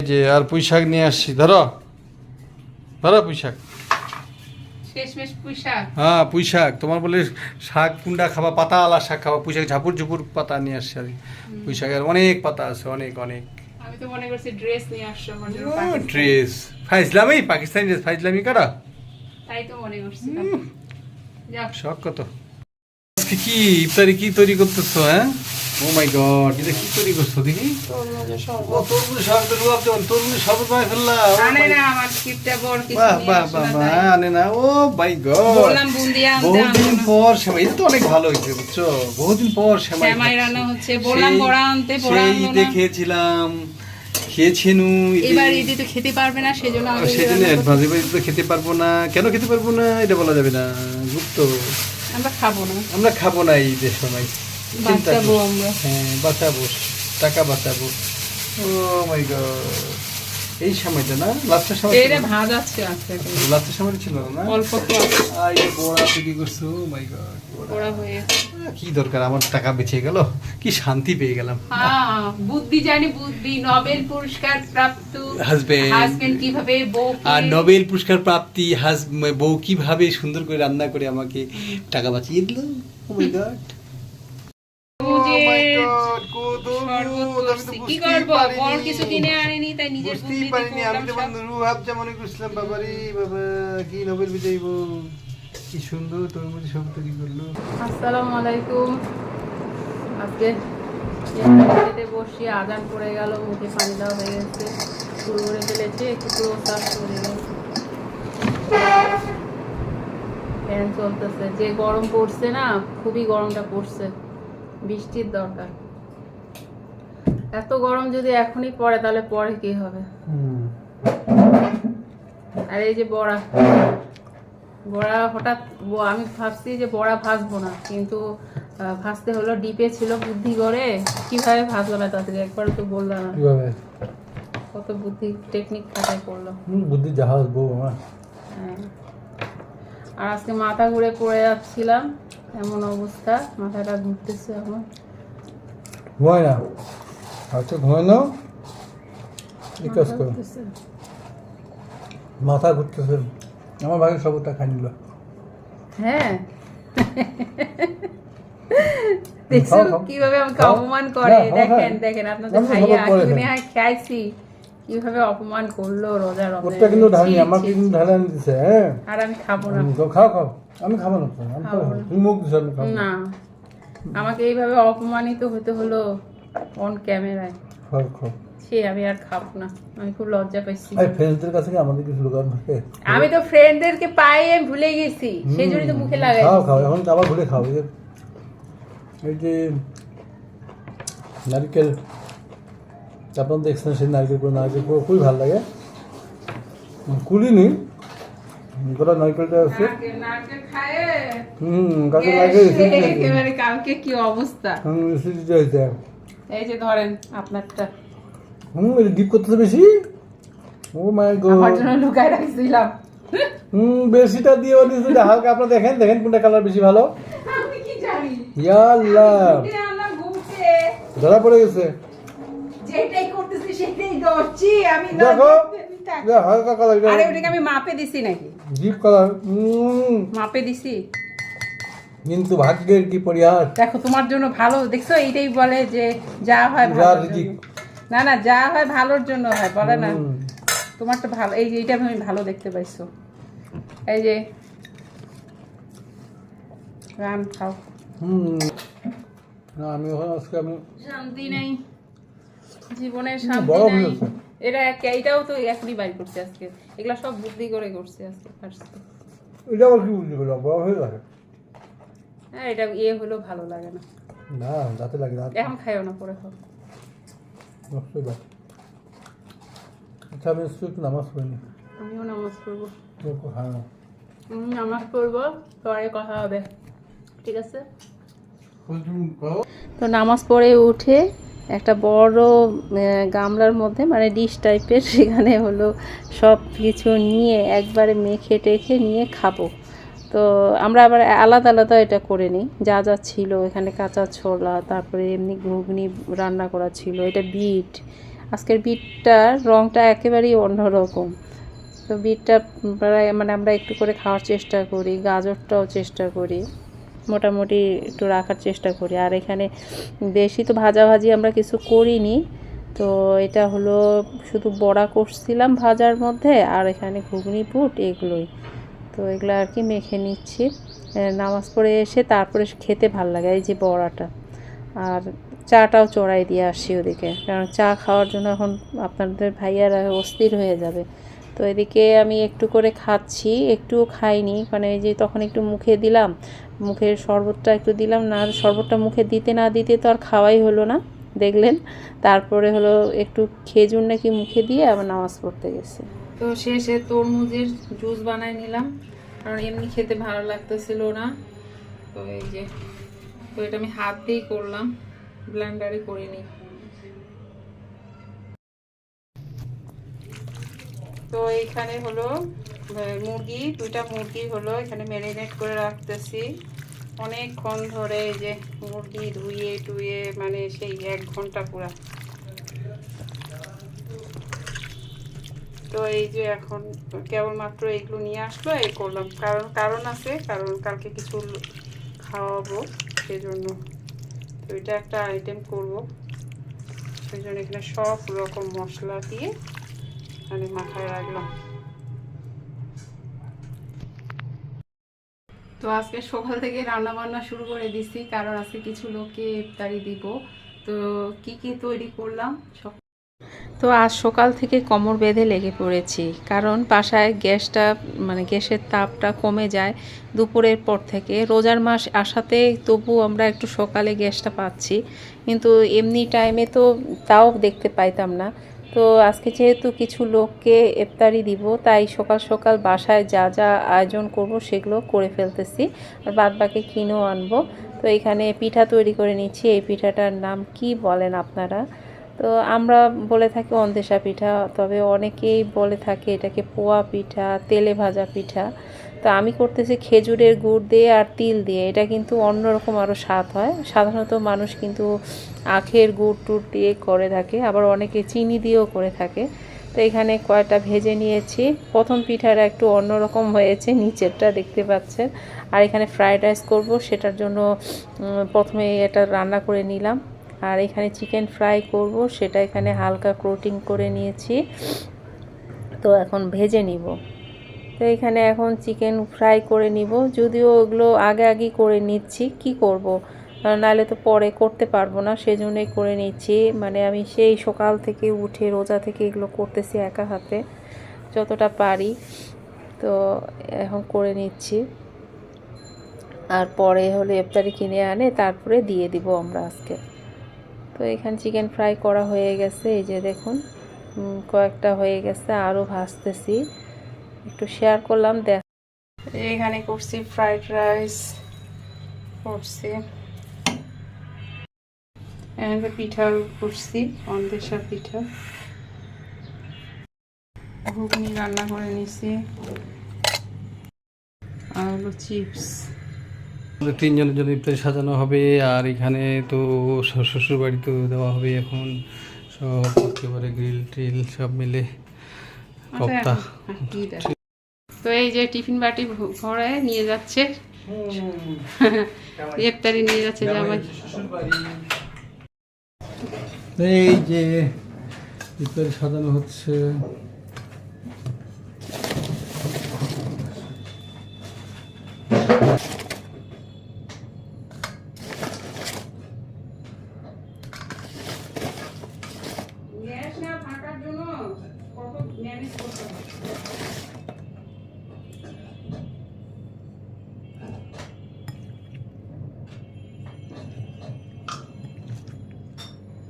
যে আর পুঁই শাক নিয়ে আসছি, ধরো ধরো পুঁই শাক। শেষমেশ পুঁই শাক। হ্যাঁ পুঁই শাক, তোমার বলে শাক কুন্ডা খাবা, পাতা আলা শাক খাবা, পুঁই শাক ঝাপুর ঝুপুর পাতা নিয়ে আসছি আর কি। পুঁই শাকের অনেক পাতা আছে, অনেক অনেক। আমি তো মনে করছি ড্রেস নিয়ে আসছো আমার জন্য। ড্রেস ফাইজলামি, পাকিস্তানি ড্রেস ফাইজলামি কারা, তাই তো মনে করছি। যাও শখ কত। আজকে কি ইফতারি কি তৈরি করতেছো? হ্যাঁ ও মাই গড, এটা কি তৈরি করছো দেখি? তরমুজের শরবত। ও তরমুজ শরবত, রুয়াব যেমন তরমুজ শরবত বানাই ফেললা। আনে না আমার কিপটা বড় কিছু বাহ নিয়ে বাহ আসো বাহ না বাহ, তাই। আনে না। ও মাই গড, বললাম বুন্দিয়া আনতে, বহুদিন আনলো না। পর সেমাই, এটা তো অনেক ভালো হয়েছে বুঝছো, বহুদিন পর সেমাই সেমাই খাচ্ছি। রান্না হচ্ছে, বললাম সেই- বড়া আনতে, বড়া সেই আনলো ঈদে না। খেয়েছিলাম, খেয়েছেনু এবার ঈদে তো খেতে পারবে না, সেজন্য আমি সেজন্য অ্যাডভান্স, এবার ঈদে তো খেতে পারবো না। কেন খেতে পারবো না এটা বলা যাবে না, গুপ্ত। আমরা খাবো না, আমরা খাবো না ঈদের সময়, চিন্তা বাঁচাবো করো। আমরা। হ্যাঁ বাঁচাবো, টাকা বাঁচাবো। ও মাই গড, এই সময়টা না, লাস্টের সময় এটা ভাজাচ্ছে আজকে, লাস্টের সময় ছিল না? অল্প তো আছে, আই বড়া তৈরি করছো, মাই গড। ওরা হয়ে গেছে। কি দরকার, আমার টাকা বেঁচে গেল, কি শান্তি পেয়ে গেলাম। হ্যাঁ, বুদ্ধি জানি বুদ্ধি, নোবেল পুরস্কার প্রাপ্ত হাজবেন্ড, হাজবেন্ড কিভাবে বউ আর নোবেল পুরস্কার প্রাপ্তি বউ কিভাবে সুন্দর করে রান্না করে আমাকে টাকা বাঁচিয়ে দিল। ও মাই গড, কি করবো, বড় কিছু কিনে আনেনি, তাই নিজের বুঝতেই বুদ্ধিতে পারিনি। আমি তো করলাম সব। ভাবছি, মনে করছিলাম বাবারে বাবা, কি নোবেল বিজয়ী বউ, কি সুন্দর তরমুজ সব তৈরি করলো। আসসালামু আলাইকুম। আজকে খেতে বসি, আজান পড়ে গেল, মুখে পানি দেওয়া হয়ে গেছে, শুরু করে ফেলেছে, একটু পুরো চাষ করে গেল। ফ্যান চলতেছে, যে গরম পড়ছে না, খুবই গরমটা পড়ছে, বৃষ্টির দরকার। এত গরম যদি এখনই পড়ে তাহলে পরে কি হবে। আর এই যে বড়া, বড়া হঠাৎ আমি ভাবছি যে বড়া ভাজবো না, কিন্তু ভাজতে হলো, ডিপে ছিল, বুদ্ধি করে কিভাবে ভাজবো না তাড়াতাড়ি, একবার তো বললাম না, কিভাবে কত বুদ্ধি টেকনিক খাটাই করলো। বুদ্ধি জাহাজ বউ আমার। হ্যাঁ। আর আজকে মাথা ঘুরে পড়ে যাচ্ছিলাম, এমন অবস্থা, মাথাটা ঘুরতেছে আমার। ঘুমায় না, আচ্ছা ঘুমায় না, এই কাজ করো, ঘুরতেছে। মাথা ঘুরতেছে। আমার ভাগে সবটা খাই নিল। হ্যাঁ, দেখছো খাও, খাও। কিভাবে আমাকে খাও। অপমান করে। না, খাও, দেখেন খাও। দেখেন আপনাদের আমি তো ভাইয়া সবার পরে কিভাবে খাই। খাইছি, কিভাবে অপমান করলো রোজা ওটা কিন্তু ঢালি, রমজানে। আমাকে কিন্তু ঢালা দিচ্ছে। হ্যাঁ আর আমি খাবো না, খাও খাও, আমি খাবো না তো, আমি খাবো খাবো। না। তুমি মুখ দিছো, আমি খাবো না, আমাকে এইভাবে অপমানিত হতে হলো অন ক্যামেরায়। খাও খাও। সে আমি আর খাবো না, আমি খুব লজ্জা পাইছি। আরে ফ্রেন্ডসদের কাছে কি আমাদের কিছু লুকানো থাকে? আমি তো ফ্রেন্ডদেরকে পাই, আমি ভুলে গেছি, সেই জন্যই তো মুখে লাগাই খাও দিছি। খাও, এখন আবার ভুলে খাও। এই যে নারকেল, আপনার দেখছেন সেই নারকেল খুবই ভালো লাগে। কুলিনি গোটা নারকেলটা আছে। নারকেল খায় কাকে লাগে একেবারে কালকে কি অবস্থা। হয়েছে। এই যে ধরেন আপনারটা, এটা ডিপ করতেছে বেশি। ও মাই আমার গড, জন্য লুকায় রাখছিলাম। বেশিটা দিয়ে দিয়েছে হালকা। আপনারা দেখেন দেখেন কোনটা কালার বেশি ভালো। আমি কি জানি, ইয়াল্লাহ, ঘুটে আনলাম ঘুটে, ধরা পড়ে গেছে। যেটাই করতেছি সেটাই করছি আমি। দেখো, হালকা কালার, আরে ওটাকে আমি মাপে দিছি নাকি? Deep colour. মাপে দিছি, কিন্তু ভাগ্যের কি পরিহাস। দেখো তোমার জন্য ভালো, দেখছো এইটাই বলে যে যা হয় যা ভালোর রিজিক। জন্য। না না, যা হয় ভালোর জন্য হয়, বলে না। হুম। তোমারটা ভালো, এই যে এইটা আমি ভালো দেখতে পাইছো, এই যে রান খাও। না, আমি ওখানে আজকে আমি শান্তি নাই, জীবনের শান্তি বড় নাই। হয়েছে। এইটাও তো এখনই বাইর করছে আজকে, এগুলা সব বুদ্ধি করে করছে আজকে ফার্স্ট। এটা আবার কি বুঝলি বললাম, বড় হয়ে যাবে হ্যাঁ, এটা হলো ভালো লাগে না, না, যাতে লাগে না। এখন খাইও না, পরে খাও। নষ্টই বাদ। আচ্ছা আমি একটু নামাজ পড়িনি। আমিও নামাজ পড়বো। হ্যাঁ, নামাজ পড়বো, পরে কথা হবে, ঠিক আছে? তো নামাজ পড়ে উঠে একটা বড় গামলার মধ্যে, মানে ডিশ টাইপের, সেখানে হলো সব কিছু নিয়ে একবারে মেখে টেখে নিয়ে খাবো। তো আমরা আবার আলাদা আলাদা এটা করে নিই, যা যা ছিল এখানে, কাঁচা ছোলা, তারপরে এমনি ঘুগনি রান্না করা ছিল, এটা বিট, আজকের বিটটার রঙটা একেবারেই অন্যরকম। তো বিটটা প্রায় মানে আমরা একটু করে খাওয়ার চেষ্টা করি, গাজরটাও চেষ্টা করি, মোটামুটি একটু রাখার চেষ্টা করি। আর এখানে বেশি তো ভাজাভাজি আমরা কিছু করিনি, তো এটা হলো শুধু বড়া করছিলাম ভাজার মধ্যে, আর এখানে ঘুগনি বুট এগুলোই। তো এগুলো আর কি মেখে নিচ্ছি। নামাজ পড়ে এসে তারপরে খেতে ভাল লাগে এই যে বড়াটা। আর চাটাও চড়াই দিয়ে আসি ওদিকে, কারণ চা খাওয়ার জন্য এখন আপনাদের ভাইয়ারা অস্থির হয়ে যাবে। তো এদিকে আমি একটু করে খাচ্ছি, একটুও খাইনি, মানে এই যে তখন একটু মুখে দিলাম, মুখের শরবতটা একটু দিলাম, না শরবতটা মুখে দিতে না দিতে তো আর খাওয়াই হলো না, দেখলেন। তারপরে হলো একটু খেজুর নাকি মুখে দিয়ে আবার নামাজ পড়তে গেছে। তো শেষে তরমুজের জুস বানাই নিলাম, কারণ এমনি খেতে ভালো লাগতেছিল না। তো এই যে, তো এটা আমি হাত দিয়েই করলাম, ব্লেন্ডারে করিনি। তো এইখানে হলো মুরগি, 2টা মুরগি হলো এখানে ম্যারিনেট করে রাখতেছি অনেকক্ষণ ধরে। এই যে মুরগি ধুয়ে টুয়ে মানে সেই 1 ঘন্টা পুরা। তো এই যে এখন কেবলমাত্র এগুলো নিয়ে আসলো, এই করলাম, কারণ আছে, কারণ কালকে কিছু খাওয়াবো সেজন্য। তো এটা একটা আইটেম করবো, সেই জন্য এখানে সব রকম মশলা দিয়ে মানে মাথায় রাখলাম। তো আজকে সকাল থেকে রান্না বান্না শুরু করে দিছি, কারণ আজকে কিছু লোককে ইফতারি দিব। তো কি কি তৈরি করলাম সব। তো আজ সকাল থেকে কোমর বেঁধে লেগে পড়েছি, কারণ বাসায় গ্যাসটা মানে গ্যাসের তাপটা কমে যায় দুপুরের পর থেকে। রোজার মাস আসাতে তবু আমরা একটু সকালে গ্যাসটা পাচ্ছি, কিন্তু এমনি টাইমে তো তাও দেখতে পাইতাম না। তো আজকে যেহেতু কিছু লোককে ইফতারি দিব, তাই সকাল সকাল বাসায় যা যা আয়োজন করব সেগুলো করে ফেলতেছি, আর বাদ বাকি কিনেও আনবো। তো এখানে পিঠা তৈরি করে নিচ্ছি। এই পিঠাটার নাম কি বলেন আপনারা? তো আমরা বলে থাকি অন্দেশা পিঠা, তবে অনেকেই বলে থাকে এটাকে পোয়া পিঠা, তেলে ভাজা পিঠা। তো আমি করতেছি খেজুরের গুড় দিয়ে আর তিল দিয়ে, এটা কিন্তু অন্যরকম আরও স্বাদ হয়। সাধারণত মানুষ কিন্তু আখের গুড় টুড় দিয়ে করে থাকে, আবার অনেকে চিনি দিয়েও করে থাকে। তো এখানে কয়টা ভেজে নিয়েছি। প্রথম পিঠাটা একটু অন্যরকম হয়েছে, নিচেরটা দেখতে পাচ্ছেন। আর এখানে ফ্রাইড রাইস করব, সেটার জন্য প্রথমে এটা রান্না করে নিলাম। আর এখানে চিকেন ফ্রাই করব, সেটা এখানে হালকা কোটিং করে নিয়েছি। তো এখন ভেজে নিব। তো এখানে এখন চিকেন ফ্রাই করে নিব, যদিও ওগুলো আগে করে নিচ্ছি, কি করব, নাহলে তো পরে করতে পারবো না, সেজন্যই করে নিচ্ছি। মানে আমি সেই সকাল থেকে উঠে রোজা থেকে এগুলো করতেছি একা হাতে যতটা পারি। তো এখন করে নিচ্ছি, আর পরে হলে ইফতারি কিনে আনে তারপরে দিয়ে দিব আমরা আজকে। তো এখানে চিকেন ফ্রাই করা হয়ে গেছে, এই যে দেখুন কয়েকটা হয়ে গেছে, আরও ভাজতেছি, একটু শেয়ার করলাম। দেখ এখানে করছি ফ্রাইড রাইস করছি, এখানে পিঠা করছি অন্দেশা পিঠা, ঘুগনি রান্না করে নিছি, আর হলো চিপস। 3 জনের জন্য ইফতারি সাজানো হবে। আর এখানে তো শ্বশুর বাড়িতেও দেওয়া হবে এখন, সব একেবারে গ্রিল ট্রিল সব মিলে কপ্তা। তো এই যে টিফিন বাটি ভরে নিয়ে যাচ্ছে, ইফতারি নিয়ে যাচ্ছে জামাই। এই যে ইফতারি সাজানো হচ্ছে।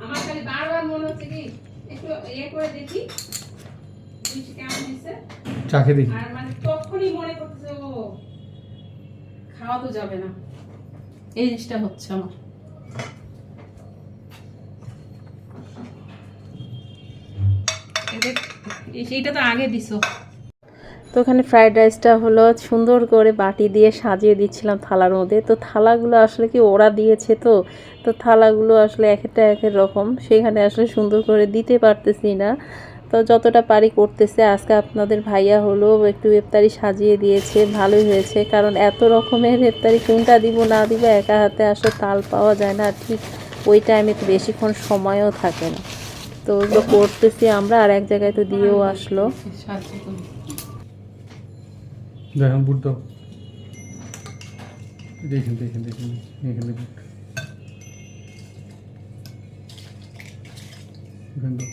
আমার খালি বারবার মনে হচ্ছে কি একটু করে দেখি কেমন হয়েছে, চাখে দেখি। আর মানে তখনই মনে করতেছে ও খাওয়া তো যাবে না, এই জিনিসটা হচ্ছে আমার। সেইটা তো আগে দিছো। তো ওখানে ফ্রাইড রাইসটা হলো সুন্দর করে বাটি দিয়ে সাজিয়ে দিচ্ছিলাম থালার মধ্যে। তো থালাগুলো আসলে কি ওরা দিয়েছে, তো থালাগুলো আসলে এক একটা এক এক রকম, সেখানে আসলে সুন্দর করে দিতে পারতেছি না। তো যতটা পারি করতেছে। আজকে আপনাদের ভাইয়া হলো একটু ইফতারি সাজিয়ে দিয়েছে, ভালোই হয়েছে। কারণ এত রকমের ইফতারি কোনটা দিব না দিব একা হাতে আসলে তাল পাওয়া যায় না, ঠিক ওই টাইমে তো বেশিক্ষণ সময়ও থাকে না। তো ওগুলো করতেছি আমরা, আর এক জায়গায় তো দিয়েও আসলো। দেখেন বুট দাও, দেখেন দেখেন দেখেন এখানে বুট এখানে দাও।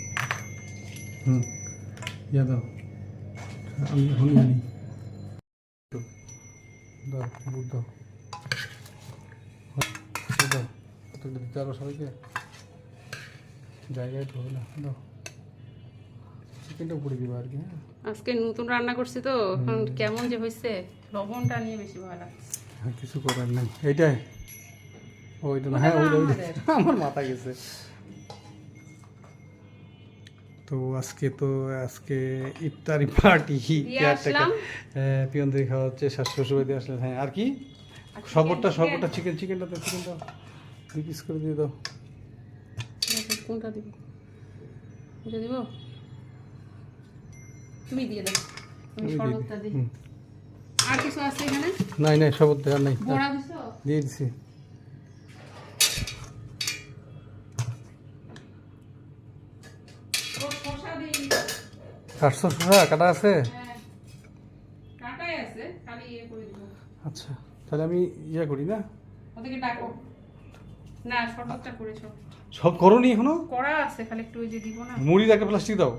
ইয়া দাও, আমি এখন জানি দাও, বুট দাও দাও, কতগুলো দিতে আরো সবাইকে জায়গায় তো হবে না, দাও চিকেনটা উপরে দিবা আর কি। হ্যাঁ আজকে নতুন রান্না করছি তো এখন কেমন যে হয়েছে, লবণটা নিয়ে বেশি ভয় লাগছে। হ্যাঁ কিছু করার নেই, এইটাই ওইটা না, হ্যাঁ ওইটা আমার মাথা গেছে। তো আজকে ইফতারি পার্টি পিয়নদের খাওয়া হচ্ছে, শ্বশুরবাড়ি দিয়ে আসলে। হ্যাঁ আর কি সবরটা চিকেনটা তো চিকেনটা 2 পিস করে দিয়ে দাও। কোনটা দিব, এটা দিব, তুমি দিয়ে দাও, আমি শরবতটা দিই। আর কিছু আছে এখানে? নাই নাই, শরবত দেওয়ার নাই, বড়া দিছো? দিয়ে দিছি। কাটছো শসা কাটা আছে? কাটাই আছে, খালি ইয়ে করে দিব। আচ্ছা তাহলে আমি ইয়া করি না, ওদেরকে ডাকো না, শরবতটা করেছো? সব করোনি এখনো? করা আছে, খালি একটু ওই যে দিব না। মুড়ি একটা প্লাস্টিক দাও,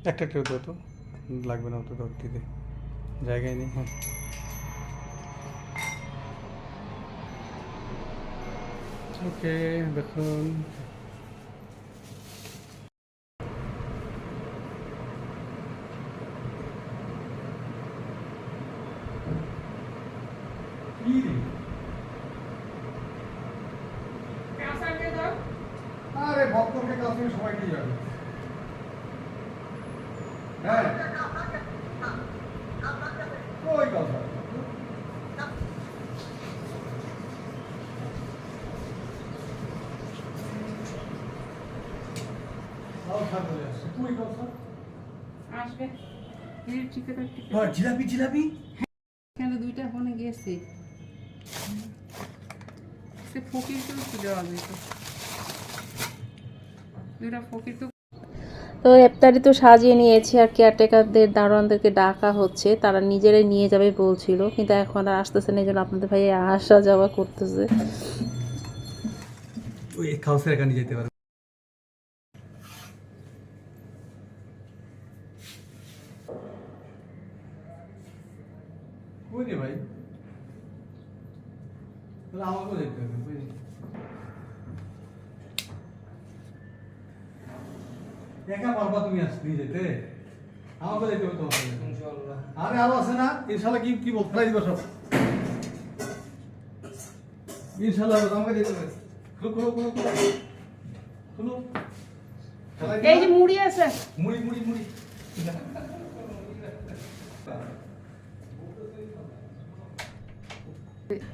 একটা দাও তো, লাগবে না, তো দাও, দিতে জায়গায় নেই। হ্যাঁ ওকে, দেখুন আরে ভক্তকে কাছে সবাই দিয়ে যাবে। হ্যাঁ ওই কথা তুই কথা আসবে জিলাপি জিলাপি এখানে দুইটা ফোনে গেছে, সে ফকির তো ছিল আগে, তো দুইটা ফকির তো। তো ইফতারি তো সাজিয়ে নিয়েছি, আর কেয়ারটেকারদের দারোয়ানদেরকে ডাকা হচ্ছে, তারা নিজেরাই নিয়ে যাবে বলছিল, কিন্তু এখন আর আসতেছে না, এই জন্য আপনাদের ভাই আসা যাওয়া করতেছে। ওই খাওয়াসের এখানে যেতে পারে। কই রে ভাই, তাহলে আমাকেও দেখতে হবে। একা পারবা তুমি আসতে যেতে, আমাকে দেখতে হবে তোমার ইনশাআল্লাহ। আরে আরো আছে না, ইনশাআল্লাহ কি বল ফেলাই দিবা সব, ইনশাআল্লাহ আমাকে দেখতে হবে। খুলো এই যে মুড়ি আছে, মুড়ি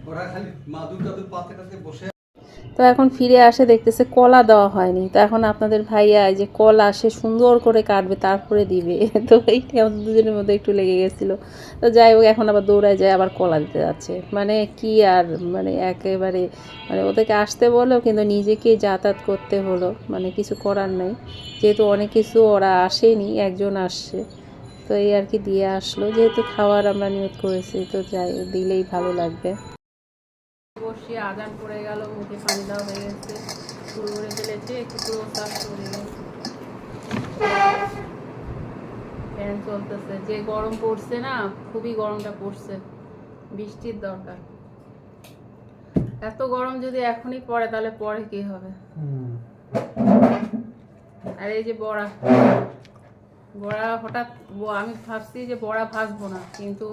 ওরা খালি মাদুর পাতে বসে। তো এখন ফিরে আসে দেখতেছে কলা দেওয়া হয়নি। তো এখন আপনাদের ভাইয়া এই যে কলা সে সুন্দর করে কাটবে তারপরে দিবে। তো এইটা আমাদের দুজনের মধ্যে একটু লেগে গেছিলো। তো যাই হোক এখন আবার দৌড়ায় যায় আবার কলা দিতে যাচ্ছে, মানে কি আর, মানে একেবারে মানে ওদেরকে আসতে বলো কিন্তু নিজেকেই যাতায়াত করতে হলো, মানে কিছু করার নাই, যেহেতু অনেক কিছু ওরা আসেনি, একজন আসছে। তো এই আর কি দিয়ে আসলো, যেহেতু খাওয়ার আমরা নিয়ত করেছি, তো যাই দিলেই ভালো লাগবে। বসিয়ে আজান পড়ে গেল, মুখে পানি দেওয়া হয়ে গেছে, চুল ভরে ফেলেছে, একটু প্রস্তাব করে গেছে, ফ্যান চলতেছে। যে গরম পড়ছে না, খুবই গরমটা পড়ছে, বৃষ্টির দরকার। এত গরম যদি এখনই পড়ে তাহলে পরে কি হবে। আর এই যে বড়া হঠাৎ আমি ভাবছি যে বড়া ভাজবো না, কিন্তু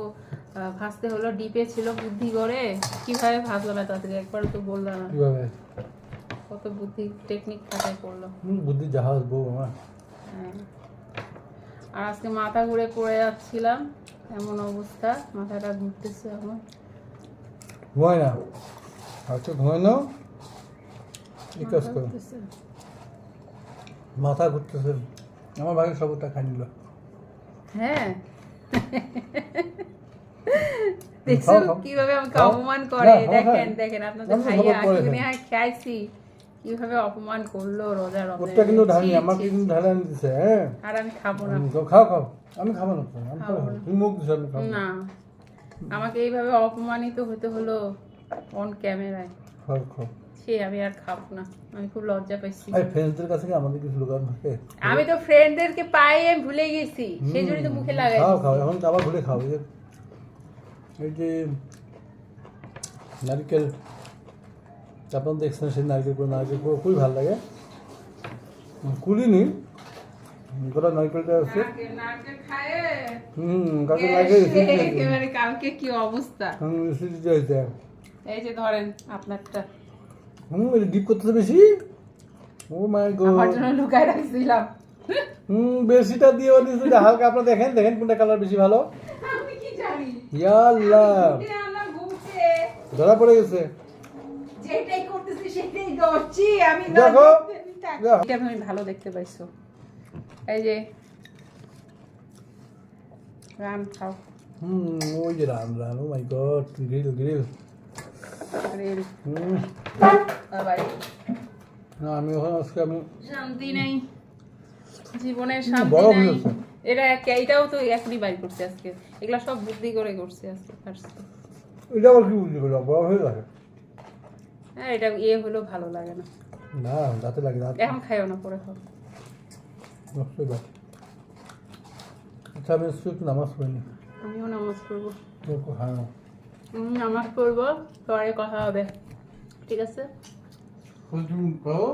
ভাজতে হলো, ডিপে ছিল বুদ্ধি করে, কিভাবে ভাজলো না তাদের একবার তো বললাম না, কিভাবে কত বুদ্ধি টেকনিক খাটাই করলো, বুদ্ধি জাহাজ বউ আমার। হ্যাঁ, আর আজকে মাথা ঘুরে পড়ে যাচ্ছিলাম, এমন অবস্থা, মাথাটা ঘুরতেছে আমার। ঘুমায় না, আচ্ছা ঘুমায় না, এই কাজ মাথা করো, ঘুরতেছে। মাথা ঘুরতেছে। আমার ভাগে সবটা খাই নিল। হ্যাঁ দেখছো খাও, খাও। কিভাবে আমাকে খাও। অপমান করে। না, খাও, দেখেন খাও। দেখেন আপনাদের আমি তো ভাইয়া সবার পরে কিনে খাই। খাইছি, কিভাবে অপমান করলো রোজা ওটা কিন্তু ঢালি রমজানে। আমাকে কিন্তু ঢালা দিতেছে। হ্যাঁ আর আমি খাবো না। খাও খাও, আমি খাবো না তো, আমি খাবো খাবো না। তুমি মুখ দিছো, আমি খাবো না। না, আমাকে এইভাবে অপমানিত হতে হলো অন ক্যামেরায়। খাও খাও। সে আমি আর খাবো না, আমি খুব লজ্জা পাইছি। আরে ফ্রেন্ডসদের কাছে কি আমাদের কিছু লুকানো থাকে? আমি তো ফ্রেন্ডদেরকে পাই আমি ভুলে গেছি, সেই জন্যই তো মুখে লাগাই খাও দিছি। খাও, এখন আবার ভুলে খাও। এই যে নারকেল, আপনার দেখছেন সেই নারকেল খুবই ভালো লাগে। কুলিনি গোটা নারকেলটা আছে। নারকেল খায় কালকে নারকেল একেবারে কালকে কি অবস্থা। হয়েছে। এই যে ধরেন আপনারটা, এটা ডিপ করতেছে বেশি। ও মাই আমার গড। জন্য লুকায় রাখছিলাম। বেশিটা দিয়ে দিয়েছে, হালকা। আপনারা দেখেন দেখেন কোনটা কালার বেশি ভালো। আমি কি জানি, ইয়াল্লাহ, উঠে আনলাম ঘুমছে, ধরা পড়ে গেছে। যেটাই করতেছি সেটাই করছি আমি। দেখো, এটা তুমি ভালো দেখতে পাইছো। এই যে রান খাও, ওই যে রান রান, ও মাই গড, গ্রিল গ্রিল। রেল হুম, আবার না আমি ওখানে আজকে আমি শান্তি নেই, জীবনের বড় শান্তি ভুল নাই। হচ্ছে। এইটাও তো এখনই বাইর করছে আজকে, এগুলা সব বুদ্ধি করে করছে আজকে ফার্স্ট। এটা আবার কি বুঝলি বলো, বড় হয়ে গেছে। হ্যাঁ এটা ইয়ে হলো ভালো লাগে না, না দাঁতে লাগে, দাঁত এখন খাইও না, পরে খাও। নষ্ট হয়ে যায়। আচ্ছা আমি একটু নামাজ পড়িনি। আমিও নামাজ পড়বো। হ্যাঁ নামাজ পড়বো, পরে কথা হবে, ঠিক আছে? তুমি করো।